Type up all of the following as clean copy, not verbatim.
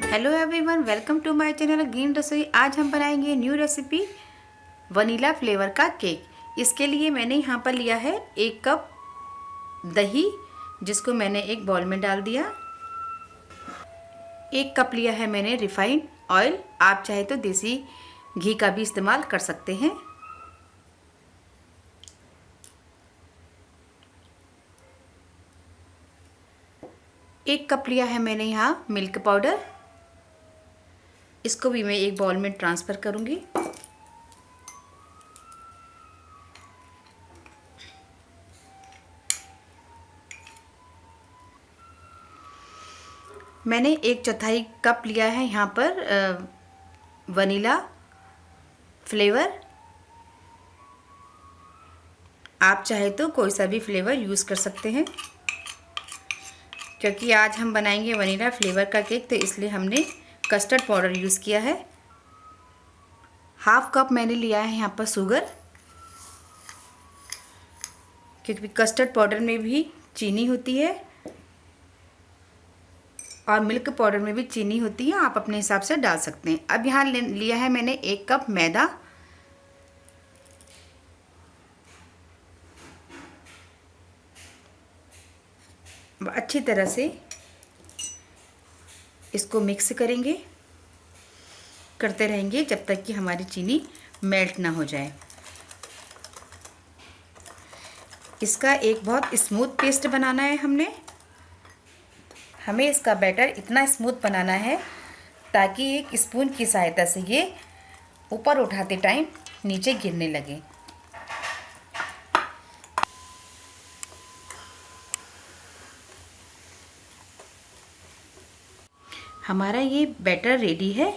Hello everyone, welcome to my channel green Rasoi. आज हम बनाएंगे न्यू रेसिपी वनीला फ्लेवर का केक। इसके लिए मैंने यहाँ पर लिया है 1 कप दही, जिसको मैंने एक बाउल में डाल दिया। 1 कप लिया है मैंने रिफाइंड ऑयल, आप चाहे तो देसी घी का भी इस्तेमाल कर सकते हैं। एक कप लिया है मैंने यहाँ मिल्क पाउडर, इसको भी मैं एक बाउल में ट्रांसफ़र करूँगी। मैंने 1/4 कप लिया है यहाँ पर वनीला फ्लेवर। आप चाहे तो कोई सा भी फ्लेवर यूज़ कर सकते हैं, क्योंकि आज हम बनाएंगे वनीला फ्लेवर का केक, तो इसलिए हमने कस्टर्ड पाउडर यूज़ किया है। 1/2 कप मैंने लिया है यहाँ पर शुगर, क्योंकि कस्टर्ड पाउडर में भी चीनी होती है और मिल्क पाउडर में भी चीनी होती है, आप अपने हिसाब से डाल सकते हैं। अब यहाँ लिया है मैंने 1 कप मैदा। अच्छी तरह से इसको मिक्स करेंगे, करते रहेंगे जब तक कि हमारी चीनी मेल्ट ना हो जाए। इसका एक बहुत स्मूथ पेस्ट बनाना है हमें इसका बैटर इतना स्मूथ बनाना है ताकि एक स्पून की सहायता से ये ऊपर उठाते टाइम नीचे गिरने लगे। हमारा ये बैटर रेडी है।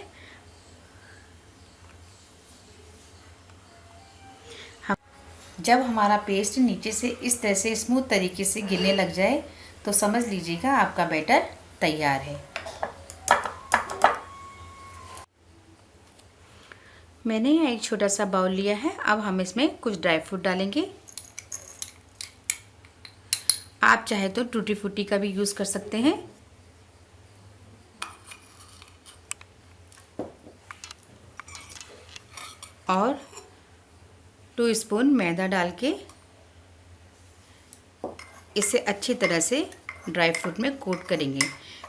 जब हमारा पेस्ट नीचे से इस तरह से स्मूथ तरीके से गिरने लग जाए तो समझ लीजिएगा आपका बैटर तैयार है। मैंने यहाँ एक छोटा सा बाउल लिया है। अब हम इसमें कुछ ड्राई फ्रूट डालेंगे। आप चाहे तो टूटी फ्रूटी का भी यूज़ कर सकते हैं। और 2 स्पून मैदा डाल के इसे अच्छी तरह से ड्राई फ्रूट में कोट करेंगे।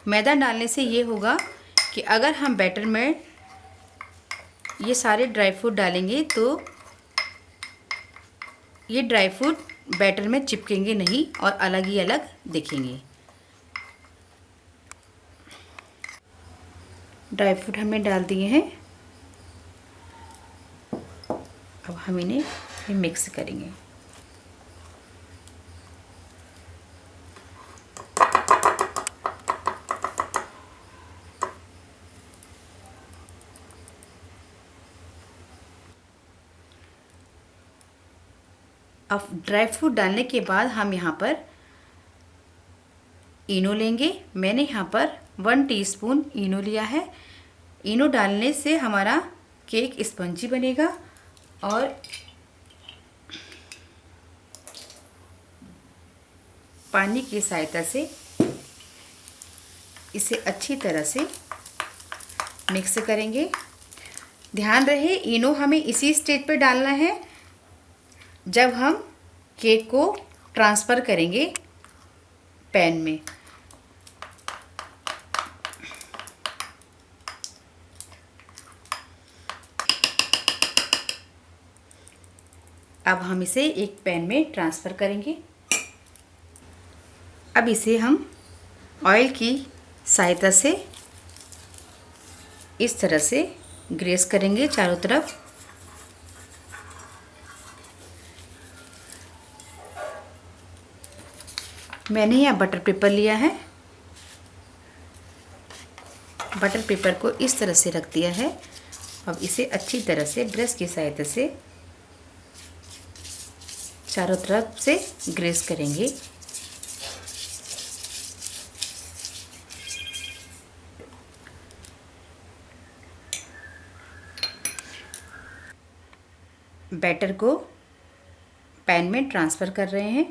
मैदा डालने से ये होगा कि अगर हम बैटर में ये सारे ड्राई फ्रूट डालेंगे तो ये ड्राई फ्रूट बैटर में चिपकेंगे नहीं और अलग ही अलग दिखेंगे। ड्राई फ्रूट हमने डाल दिए हैं। अब हम इन्हें मिक्स करेंगे। अब ड्राई फ्रूट डालने के बाद हम यहाँ पर इनो लेंगे। मैंने यहाँ पर 1 टीस्पून इनो लिया है। इनो डालने से हमारा केक स्पंजी बनेगा और पानी की सहायता से इसे अच्छी तरह से मिक्स करेंगे। ध्यान रहे इनो हमें इसी स्टेज पे डालना है जब हम केक को ट्रांसफ़र करेंगे पैन में। अब हम इसे एक पैन में ट्रांसफ़र करेंगे। अब इसे हम ऑयल की सहायता से इस तरह से ग्रेस करेंगे चारों तरफ। मैंने यहाँ बटर पेपर लिया है। बटर पेपर को इस तरह से रख दिया है। अब इसे अच्छी तरह से ब्रश की सहायता से चारों तरफ से ग्रेस करेंगे। बैटर को पैन में ट्रांसफ़र कर रहे हैं।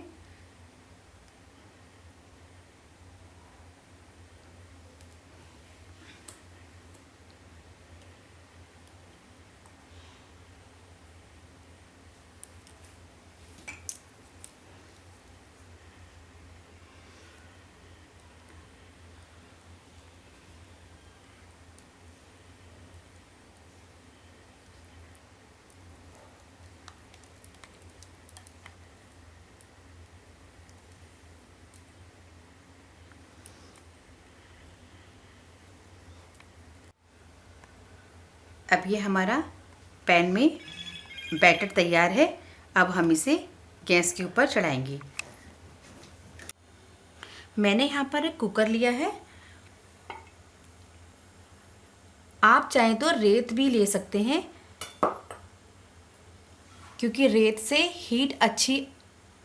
अब ये हमारा पैन में बैटर तैयार है। अब हम इसे गैस के ऊपर चढ़ाएंगे। मैंने यहाँ पर एक कुकर लिया है। आप चाहें तो रेत भी ले सकते हैं, क्योंकि रेत से हीट अच्छी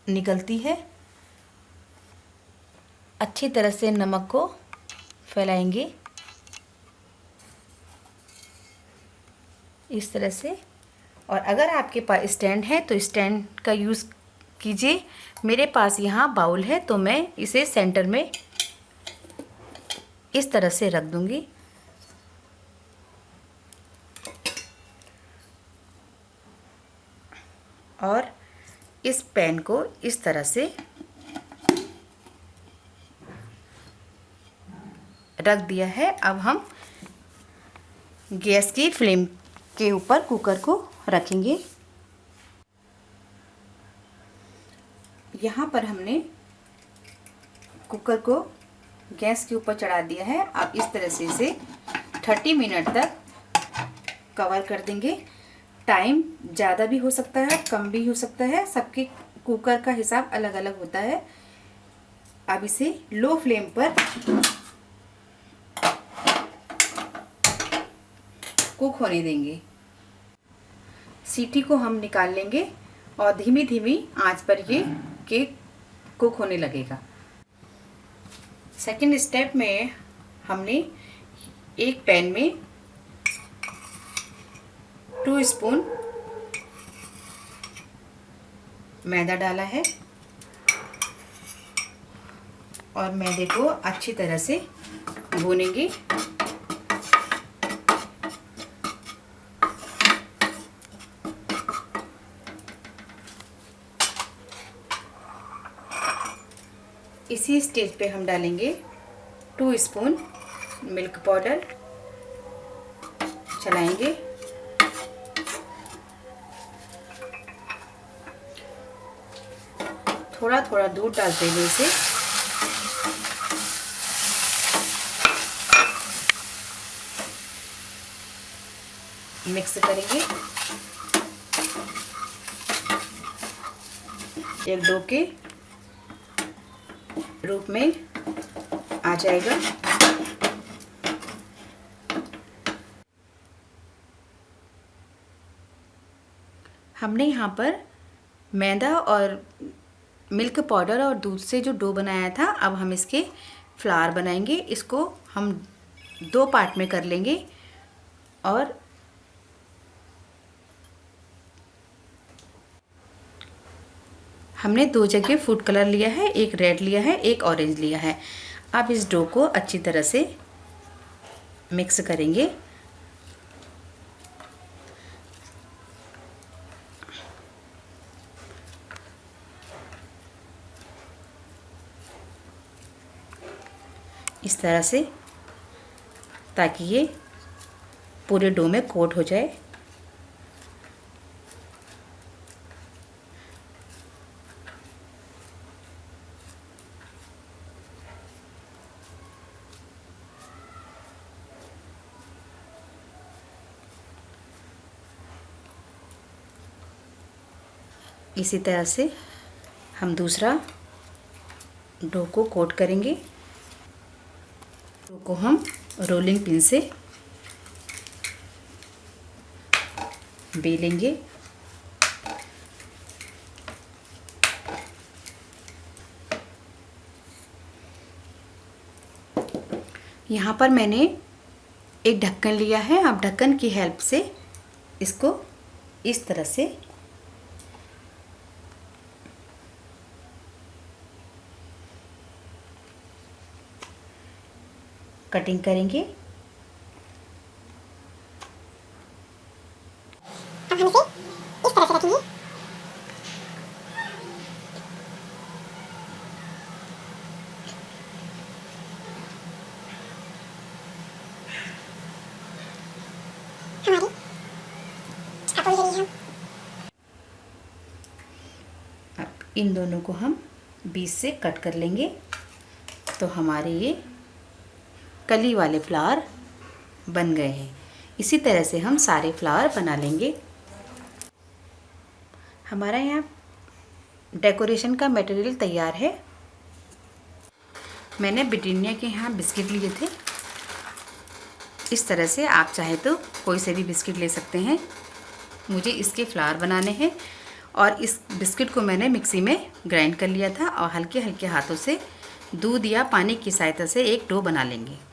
निकलती है। अच्छी तरह से नमक को फैलाएंगे इस तरह से। और अगर आपके पास स्टैंड है तो स्टैंड का यूज़ कीजिए। मेरे पास यहाँ बाउल है तो मैं इसे सेंटर में इस तरह से रख दूँगी। और इस पैन को इस तरह से रख दिया है। अब हम गैस की फ्लेम के ऊपर कुकर को रखेंगे। यहाँ पर हमने कुकर को गैस के ऊपर चढ़ा दिया है। अब इस तरह से इसे 30 मिनट तक कवर कर देंगे। टाइम ज़्यादा भी हो सकता है, कम भी हो सकता है, सबके कुकर का हिसाब अलग अलग होता है। अब इसे लो फ्लेम पर कुक होने देंगे। सीटी को हम निकाल लेंगे और धीमी धीमी आंच पर ये केक कुक होने लगेगा। सेकंड स्टेप में हमने एक पैन में 2 स्पून मैदा डाला है और मैदे को अच्छी तरह से भूनेंगे। इसी स्टेज पे हम डालेंगे 2 स्पून मिल्क पाउडर। चलाएंगे। थोड़ा थोड़ा दूध डालते हुए इसे मिक्स करेंगे। एक डो के रूप में आ जाएगा। हमने यहाँ पर मैदा और मिल्क पाउडर और दूध से जो डो बनाया था, अब हम इसके फ्लावर बनाएंगे। इसको हम 2 पार्ट में कर लेंगे और हमने 2 जगह फूड कलर लिया है, एक रेड लिया है, एक ऑरेंज लिया है। अब इस डो को अच्छी तरह से मिक्स करेंगे। इस तरह से, ताकि ये पूरे डो में कोट हो जाए। इसी तरह से हम दूसरा डो को कोट करेंगे। डो को हम रोलिंग पिन से बेलेंगे। यहाँ पर मैंने एक ढक्कन लिया है। अब ढक्कन की हेल्प से इसको इस तरह से कटिंग करेंगे। अब हम इसे इस तरह से रखेंगे। हमारी अपोली करी हम। अब इन दोनों को हम बीच से कट कर लेंगे, तो हमारे ये कली वाले फ्लावर बन गए हैं। इसी तरह से हम सारे फ्लावर बना लेंगे। हमारा यहाँ डेकोरेशन का मटेरियल तैयार है। मैंने ब्रिटानिया के यहाँ बिस्किट लिए थे। इस तरह से आप चाहे तो कोई से भी बिस्किट ले सकते हैं। मुझे इसके फ्लावर बनाने हैं और इस बिस्किट को मैंने मिक्सी में ग्राइंड कर लिया था और हल्के हल्के हाथों से दूध या पानी की सहायता से एक डो बना लेंगे।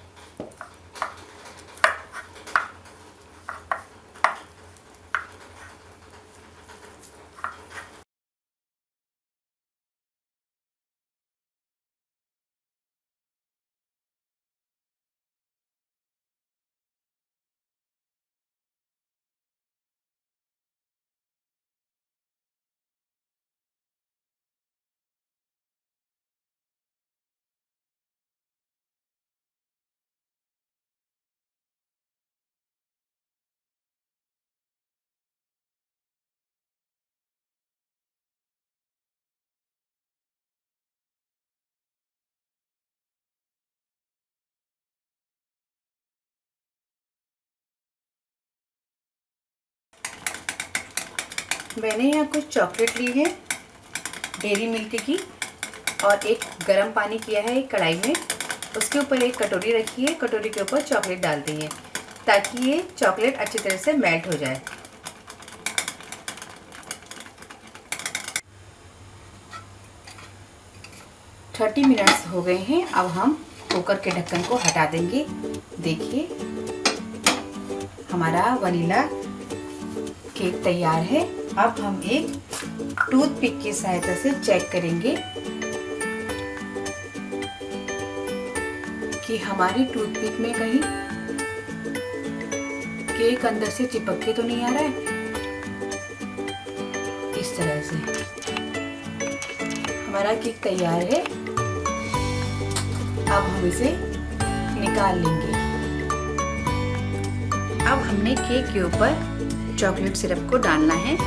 मैंने यहाँ कुछ चॉकलेट ली है डेयरी मिल्क की और एक गर्म पानी किया है एक कढ़ाई में। उसके ऊपर एक कटोरी रखी है, कटोरी के ऊपर चॉकलेट डाल दी है ताकि ये चॉकलेट अच्छी तरह से मेल्ट हो जाए। थर्टी मिनट्स हो गए हैं। अब हम कुकर के ढक्कन को हटा देंगे। देखिए हमारा वनीला केक तैयार है। अब हम एक टूथपिक की सहायता से चेक करेंगे कि हमारी टूथपिक में कहीं केक अंदर से चिपक के तो नहीं आ रहा है। इस तरह से हमारा केक तैयार है। अब हम इसे निकाल लेंगे। अब हमने केक के ऊपर चॉकलेट सिरप को डालना है।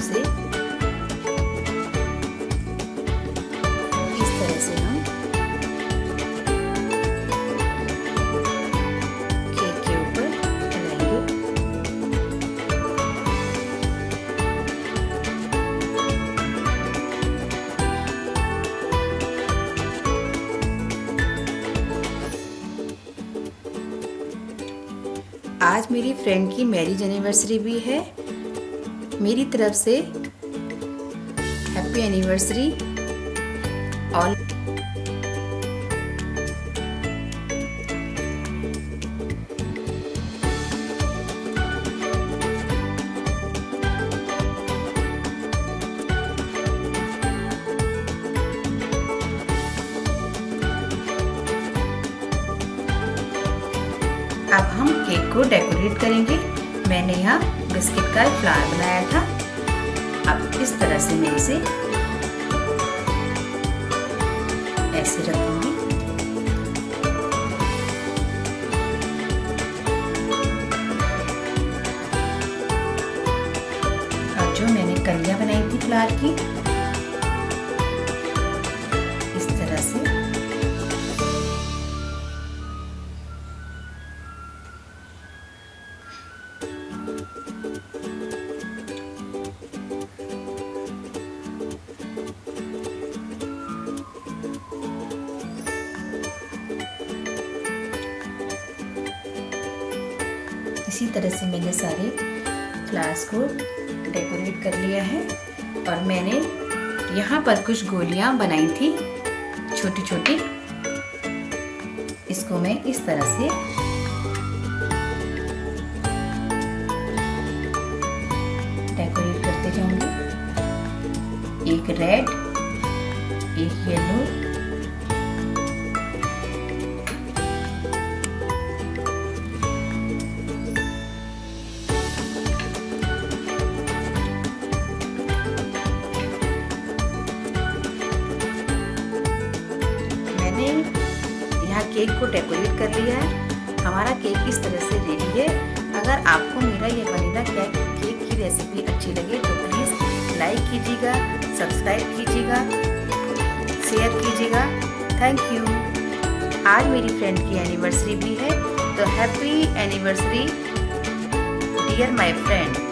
से इस तरह से हम केक के ऊपर डालेंगे। आज मेरी फ्रेंड की मैरिज एनिवर्सरी भी है। मेरी तरफ से हैप्पी एनिवर्सरी ऑल। अब हम केक को डेकोरेट करेंगे। मैंने यहाँ बिस्किट का फ्लावर बनाया था। अब इस तरह से मैं इसे ऐसे रखूंगी। और जो मैंने कलियां बनाई थी फ्लावर की, इस तरह से इसी तरह से मैंने सारे फ्लावर्स को डेकोरेट कर लिया है। और मैंने यहाँ पर कुछ गोलियाँ बनाई थी छोटी छोटी। इसको मैं इस तरह से डेकोरेट करते जाऊंगी। एक रेड, एक येलो, केक को डेकोरेट कर लिया है। हमारा केक इस तरह से रेडी है। अगर आपको मेरा ये वनीला केक की रेसिपी अच्छी लगे तो प्लीज़ लाइक कीजिएगा, सब्सक्राइब कीजिएगा, शेयर कीजिएगा। Thank you. आज मेरी फ्रेंड की एनिवर्सरी भी है, तो happy anniversary dear my friend.